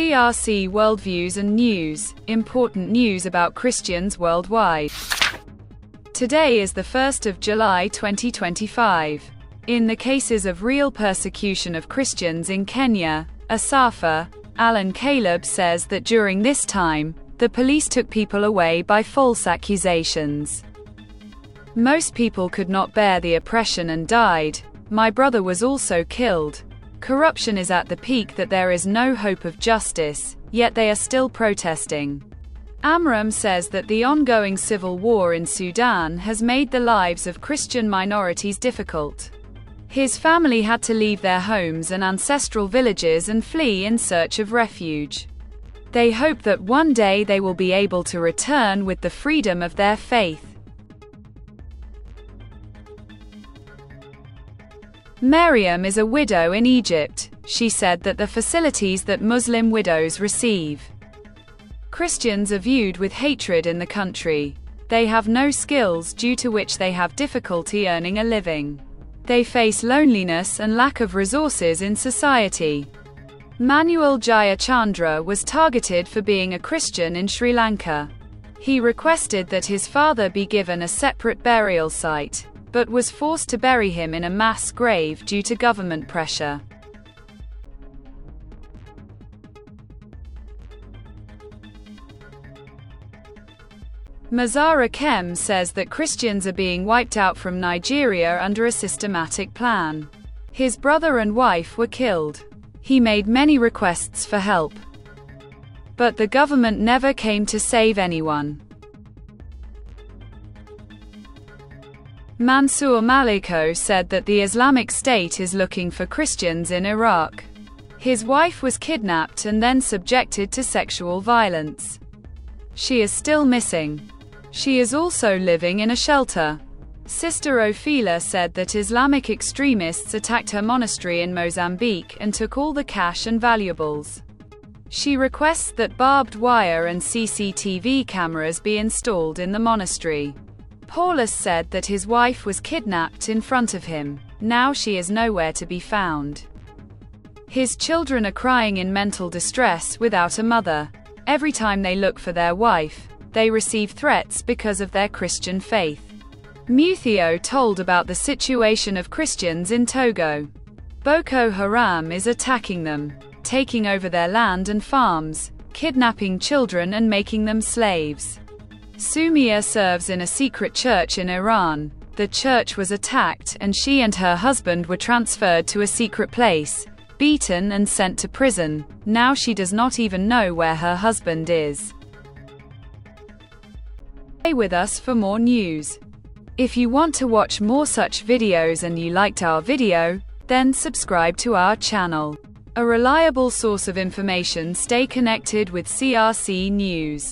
CRC Worldviews and News, important news about Christians worldwide. Today is the 1st of July 2025. In the cases of real persecution of Christians in Kenya, Asafa, Alan Caleb says that during this time, the police took people away by false accusations. Most people could not bear the oppression and died. My brother was also killed. Corruption is at the peak that there is no hope of justice, yet they are still protesting. Amram says that the ongoing civil war in Sudan has made the lives of Christian minorities difficult. His family had to leave their homes and ancestral villages and flee in search of refuge. They hope that one day they will be able to return with the freedom of their faith. Miriam is a widow in Egypt. She said that the facilities that Muslim widows receive. Christians are viewed with hatred in the country. They have no skills due to which they have difficulty earning a living. They face loneliness and lack of resources in society. Manuel Jayachandra was targeted for being a Christian in Sri Lanka. He requested that his father be given a separate burial site, but was forced to bury him in a mass grave due to government pressure. Mazara Kem says that Christians are being wiped out from Nigeria under a systematic plan. His brother and wife were killed. He made many requests for help, but the government never came to save anyone. Mansour Maliko said that the Islamic State is looking for Christians in Iraq. His wife was kidnapped and then subjected to sexual violence. She is still missing. She is also living in a shelter. Sister Ophila said that Islamic extremists attacked her monastery in Mozambique and took all the cash and valuables. She requests that barbed wire and CCTV cameras be installed in the monastery. Paulus said that his wife was kidnapped in front of him. Now she is nowhere to be found. His children are crying in mental distress without a mother. Every time they look for their wife, they receive threats because of their Christian faith. Muthio told about the situation of Christians in Togo. Boko Haram is attacking them, taking over their land and farms, kidnapping children and making them slaves. Sumia serves in a secret church in Iran. The church was attacked and she and her husband were transferred to a secret place, beaten and sent to prison. Now she does not even know where her husband is. Stay with us for more news. If you want to watch more such videos and you liked our video, then subscribe to our channel. A reliable source of information. Stay connected with CRC News.